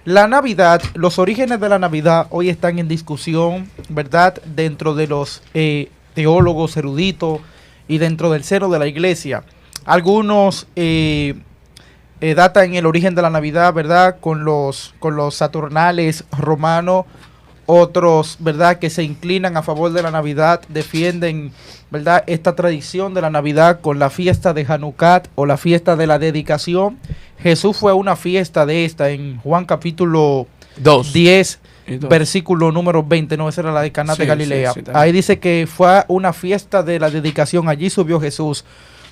La Navidad, los orígenes de la Navidad hoy están en discusión, ¿verdad? Dentro de los teólogos eruditos y dentro del seno de la iglesia. Algunos datan el origen de la Navidad, ¿verdad? Con los Saturnales romanos. Otros, ¿verdad?, que se inclinan a favor de la Navidad, defienden, ¿verdad?, esta tradición de la Navidad con la fiesta de Hanukkah o la fiesta de la dedicación. Jesús fue a una fiesta de esta en Juan capítulo 10, versículo número 20, no, esa era la de Caná de Galilea. Ahí dice que fue a una fiesta de la dedicación, allí subió Jesús.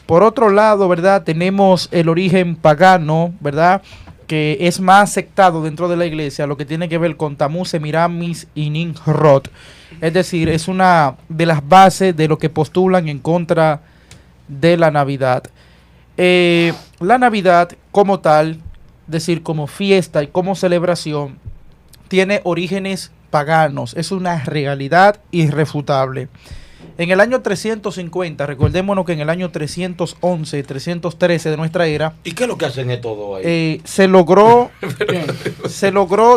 Por otro lado, ¿verdad?, tenemos el origen pagano, ¿verdad?, que es más aceptado dentro de la iglesia, lo que tiene que ver con Tamuz, Semiramis y Nimrod. Es decir, es una de las bases de lo que postulan en contra de la Navidad. La Navidad como tal, es decir, como fiesta y como celebración, tiene orígenes paganos. Es una realidad irrefutable. En el año 350, recordémonos que en el año 311, 313 de nuestra era... ¿Y qué es lo que hacen estos dos ahí? se logró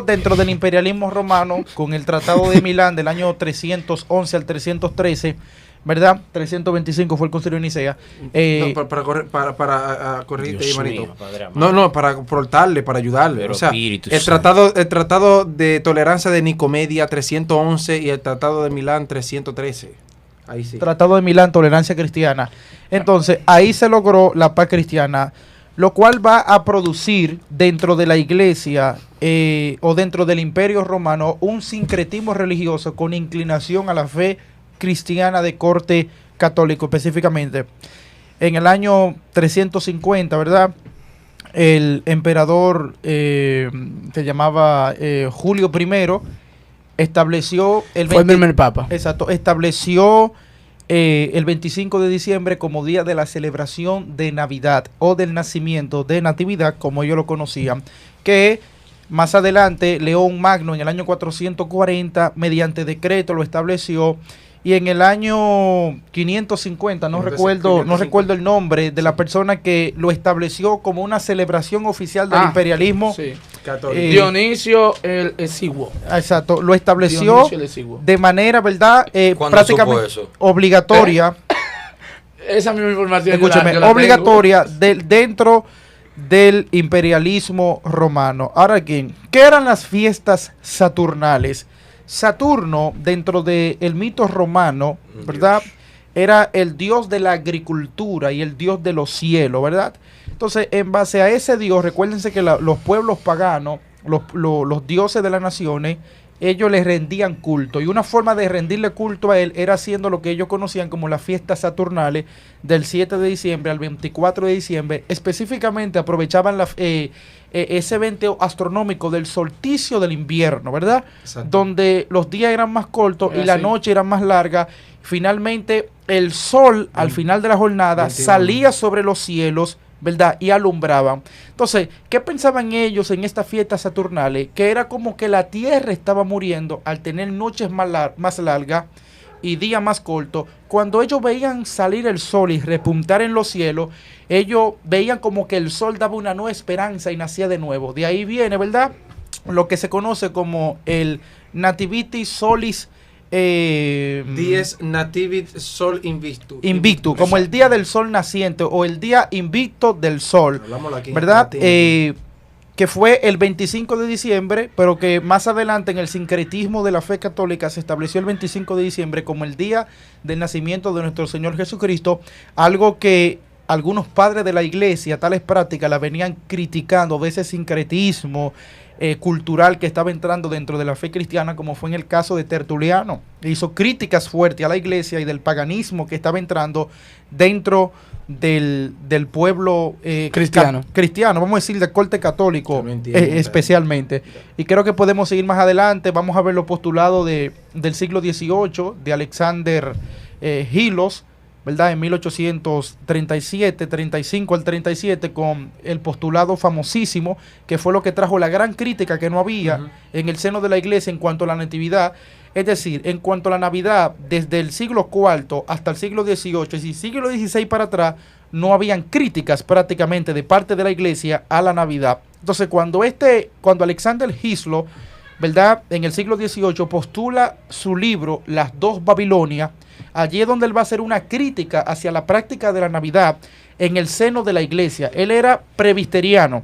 dentro del imperialismo romano, con el Tratado de Milán del año 311 al 313, ¿verdad? 325 fue el Concilio de Nicea. Para corregirte, Dios hermanito. mío, padre amado. No, para aportarle, para ayudarle. Pero o sea, Espíritu el tratado de tolerancia de Nicomedia 311 y el Tratado de Milán 313. Ahí sí. Tratado de Milán, tolerancia cristiana. Entonces, ahí se logró la paz cristiana, lo cual va a producir dentro de la iglesia o dentro del imperio romano un sincretismo religioso con inclinación a la fe cristiana de corte católico específicamente. En el año 350, ¿verdad?, el emperador se llamaba Julio I, estableció fue el primer papa. Exacto, estableció el 25 de diciembre como día de la celebración de Navidad o del nacimiento de Natividad, como ellos lo conocían, que más adelante León Magno en el año 440 mediante decreto lo estableció. Y en el año 550, no recuerdo el nombre de la persona que lo estableció como una celebración oficial del imperialismo. Sí. Dionisio el Exiguo. Exacto, lo estableció de manera, ¿verdad?, prácticamente obligatoria. Esa misma información. Escúcheme, obligatoria dentro del imperialismo romano. Ahora, ¿qué eran las fiestas saturnales? Saturno, dentro del mito romano, ¿verdad?, era el dios de la agricultura y el dios de los cielos, ¿verdad? Entonces, en base a ese dios, recuérdense que los pueblos paganos, los dioses de las naciones, ellos les rendían culto. Y una forma de rendirle culto a él era haciendo lo que ellos conocían como las fiestas saturnales del 7 de diciembre al 24 de diciembre. Específicamente aprovechaban ese evento astronómico del solsticio del invierno, ¿verdad? Exacto. Donde los días eran más cortos y la noche era más larga. Finalmente, el sol al final de la jornada salía sobre los cielos, ¿verdad?, y alumbraban. Entonces, ¿qué pensaban ellos en estas fiestas saturnales? Que era como que la tierra estaba muriendo al tener noches más largas y días más cortos. Cuando ellos veían salir el sol y repuntar en los cielos, ellos veían como que el sol daba una nueva esperanza y nacía de nuevo. De ahí viene, ¿verdad?, lo que se conoce como el Nativity Solis Dies Nativit Sol Invictus, como el día del sol naciente o el día invicto del sol, ¿verdad? Que fue el 25 de diciembre, pero que más adelante en el sincretismo de la fe católica se estableció el 25 de diciembre como el día del nacimiento de nuestro Señor Jesucristo, algo que algunos padres de la iglesia, tales prácticas, la venían criticando de ese sincretismo cultural que estaba entrando dentro de la fe cristiana, como fue en el caso de Tertuliano. Hizo críticas fuertes a la iglesia y del paganismo que estaba entrando dentro del pueblo cristiano, vamos a decir, de corte católico especialmente. Y creo que podemos seguir más adelante. Vamos a ver los postulados del siglo XVIII, de Alexander Hilos, ¿verdad?, en 1837, 35 al 37, con el postulado famosísimo, que fue lo que trajo la gran crítica que no había en el seno de la iglesia en cuanto a la natividad. Es decir, en cuanto a la Navidad, desde el siglo IV hasta el siglo XVIII, y siglo XVI para atrás, no habían críticas prácticamente de parte de la iglesia a la Navidad. Entonces, cuando Alexander Hislop, ¿verdad?, en el siglo XVIII postula su libro Las dos Babilonias, allí es donde él va a hacer una crítica hacia la práctica de la Navidad en el seno de la iglesia. Él era presbiteriano,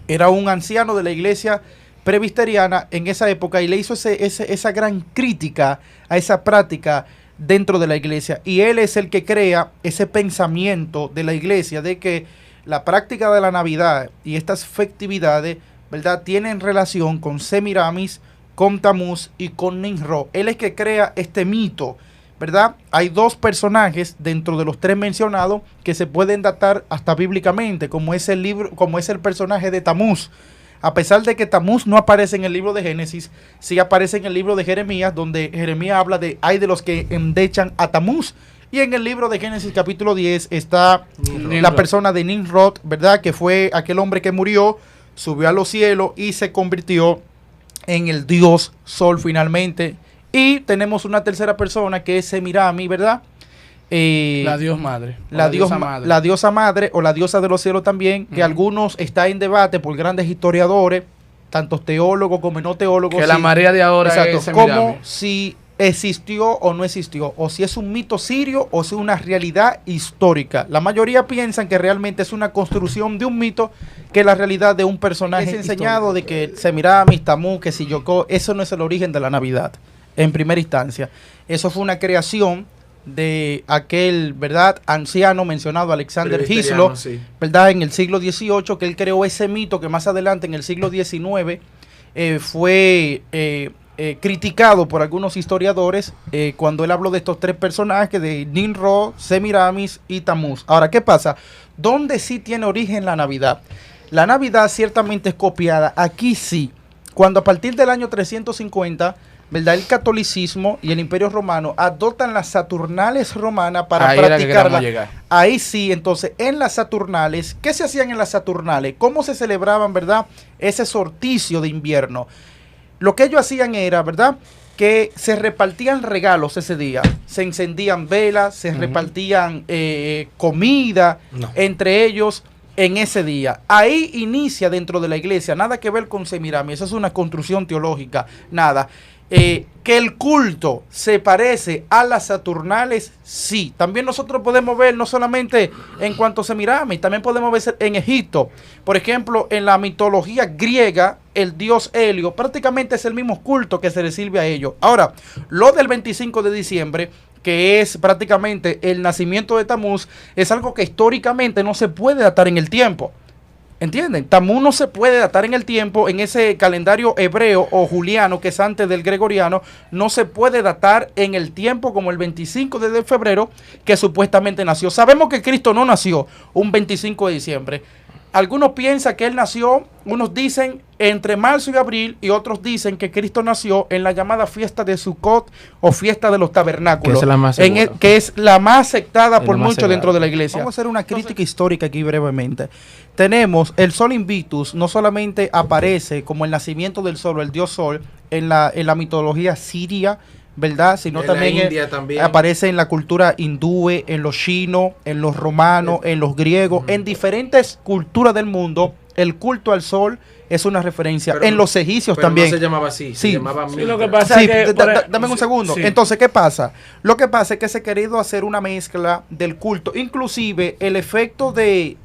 era un anciano de la iglesia presbiteriana en esa época, y le hizo esa gran crítica a esa práctica dentro de la iglesia. Y él es el que crea ese pensamiento de la iglesia de que la práctica de la Navidad y estas festividades, ¿verdad?, tienen relación con Semiramis, con Tamuz y con Nimrod. Él es que crea este mito, ¿verdad? Hay dos personajes dentro de los tres mencionados que se pueden datar hasta bíblicamente, como es el personaje de Tamuz. A pesar de que Tamuz no aparece en el libro de Génesis, sí aparece en el libro de Jeremías, donde Jeremías habla de hay de los que endechan a Tamuz. Y en el libro de Génesis capítulo 10 está la persona de Nimrod, ¿verdad?, que fue aquel hombre que murió, subió a los cielos y se convirtió en el dios Sol finalmente. Y tenemos una tercera persona que es Semiramis, ¿verdad? La Dios Madre. La diosa madre o la diosa de los cielos también, que algunos está en debate por grandes historiadores, tanto teólogos como no teólogos. Que la María de ahora exacto, es Semiramis. como si existió o no existió, o si es un mito sirio o si es una realidad histórica. La mayoría piensan que realmente es una construcción de un mito, que es la realidad de un personaje. Es enseñado de que Semiramis, Tamuz, que si Yocó, eso no es el origen de la Navidad en primera instancia. Eso fue una creación de aquel, ¿verdad?, anciano mencionado, Alexander Hislop, sí, ¿verdad?, en el siglo XVIII, que él creó ese mito que más adelante en el siglo XIX fue criticado por algunos historiadores cuando él habló de estos tres personajes de Nimrod, Semiramis y Tamuz. Ahora, ¿qué pasa? ¿Dónde sí tiene origen la Navidad? La Navidad ciertamente es copiada, aquí sí, cuando a partir del año 350, ¿verdad?, el catolicismo y el Imperio Romano adoptan las Saturnales romanas para practicarla. Ahí sí, entonces, en las Saturnales, ¿qué se hacían en las Saturnales? ¿Cómo se celebraban, verdad, ese solsticio de invierno? Lo que ellos hacían era, ¿verdad?, que se repartían regalos ese día. Se encendían velas, se repartían comida entre ellos en ese día. Ahí inicia dentro de la iglesia, nada que ver con Semiramis, eso es una construcción teológica, nada. Que el culto se parece a las Saturnales, sí. También nosotros podemos ver, no solamente en cuanto a Semiramis, también podemos ver en Egipto. Por ejemplo, en la mitología griega, el dios Helio prácticamente es el mismo culto que se le sirve a ellos. Ahora, lo del 25 de diciembre, que es prácticamente el nacimiento de Tamuz, es algo que históricamente no se puede datar en el tiempo. ¿Entienden? Tamuz no se puede datar en el tiempo, en ese calendario hebreo o juliano, que es antes del gregoriano, no se puede datar en el tiempo como el 25 de febrero, que supuestamente nació. Sabemos que Cristo no nació un 25 de diciembre. Algunos piensan que él nació, unos dicen entre marzo y abril, y otros dicen que Cristo nació en la llamada fiesta de Sukkot o fiesta de los tabernáculos, que es la más aceptada por muchos dentro de la iglesia. Vamos a hacer una crítica histórica aquí brevemente. Tenemos el Sol Invictus, no solamente aparece como el nacimiento del sol o el dios sol en la mitología siria, ¿verdad?, sino también, también aparece en la cultura hindú, en los chinos, en los romanos, en los griegos, en diferentes culturas del mundo. El culto al sol es una referencia. Pero en los egipcios también. No se llamaba así, se llamaba sí, lo que pasa es que dame un segundo. Sí. Entonces, ¿qué pasa? Lo que pasa es que se ha querido hacer una mezcla del culto. Inclusive, el efecto de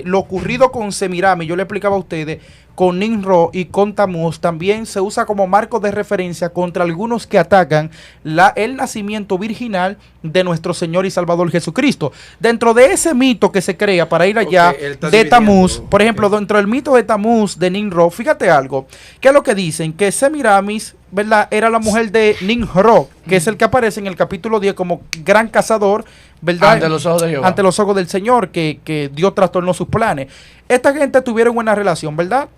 lo ocurrido con Semiramis, yo le explicaba a ustedes, con Nimrod y con Tamuz, también se usa como marco de referencia contra algunos que atacan el nacimiento virginal de nuestro Señor y Salvador Jesucristo. Dentro de ese mito que se crea para ir allá de Tamuz, por ejemplo, dentro del mito de Tamuz, de Nimrod, fíjate algo, que es lo que dicen, que Semiramis, ¿verdad?, era la mujer de Nimrod, que es el que aparece en el capítulo 10 como gran cazador, ¿verdad?, ante los ojos de Jehová, ante los ojos del Señor, que Dios trastornó sus planes. Esta gente tuvieron una relación, ¿verdad?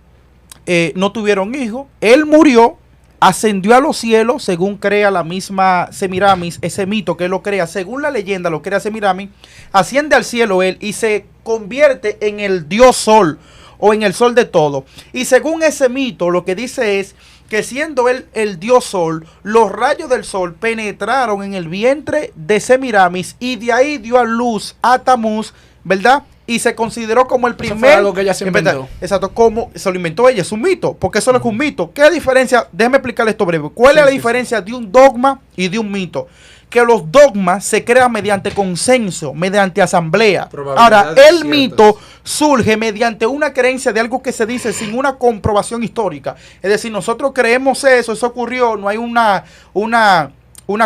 No tuvieron hijos. Él murió, ascendió a los cielos, según crea la misma Semiramis, ese mito que él lo crea, según la leyenda lo crea Semiramis, asciende al cielo él y se convierte en el dios sol o en el sol de todo. Y según ese mito, lo que dice es que siendo él el dios sol, los rayos del sol penetraron en el vientre de Semiramis y de ahí dio a luz a Tamuz, ¿verdad? Y se consideró como el primer... Eso fue algo que ella se inventó. Exacto, como se lo inventó ella, es un mito, porque eso no es un mito. ¿Qué diferencia? Déjeme explicarle esto breve. ¿Cuál es la diferencia de un dogma y de un mito? Que los dogmas se crean mediante consenso, mediante asamblea. Ahora, el mito surge mediante una creencia de algo que se dice sin una comprobación histórica. Es decir, nosotros creemos eso ocurrió, no hay una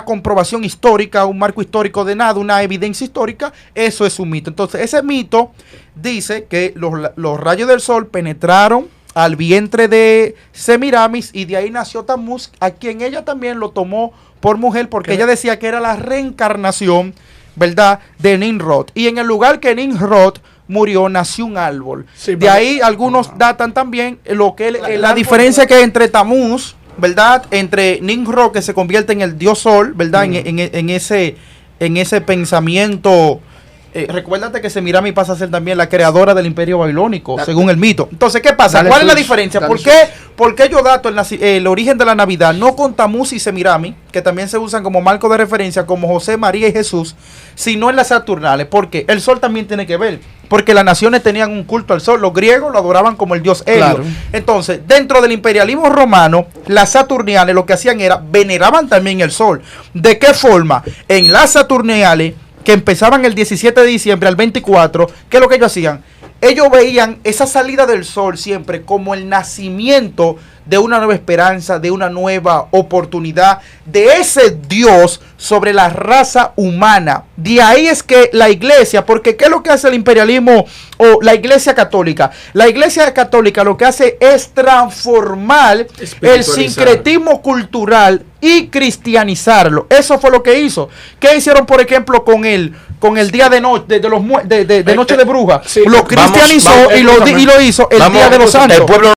comprobación histórica, un marco histórico de nada, una evidencia histórica, eso es un mito. Entonces, ese mito dice que los rayos del sol penetraron al vientre de Semiramis y de ahí nació Tamuz, a quien ella también lo tomó por mujer, porque ella decía que era la reencarnación, ¿verdad?, de Nimrod. Y en el lugar que Nimrod murió, nació un árbol. Sí, de ahí algunos datan también lo que la diferencia que entre Tamuz, ¿verdad?, entre Nimrod, que se convierte en el dios sol, ¿verdad?, en ese pensamiento. Recuérdate que Semiramis pasa a ser también la creadora del imperio babilónico, según el mito. Entonces, ¿qué pasa? ¿Cuál es la diferencia? ¿Por qué yo dato el origen de la Navidad no con Tamuz y Semiramis, que también se usan como marco de referencia, como José, María y Jesús, sino en las Saturnales? Porque el sol también tiene que ver, porque las naciones tenían un culto al sol. Los griegos lo adoraban como el dios Helio. Claro. Entonces, dentro del imperialismo romano, las Saturnales lo que hacían era veneraban también el sol. ¿De qué forma? En las Saturnales, que empezaban el 17 de diciembre al 24, ¿qué es lo que ellos hacían? Ellos veían esa salida del sol siempre como el nacimiento de una nueva esperanza, de una nueva oportunidad, de ese Dios sobre la raza humana. De ahí es que la iglesia, porque ¿qué es lo que hace el imperialismo o la iglesia católica? La iglesia católica lo que hace es transformar el sincretismo cultural y cristianizarlo. Eso fue lo que hizo. ¿Qué hicieron, por ejemplo, con el día de noche de Noche de Bruja? Sí, lo cristianizó y lo hizo el Día de los Santos.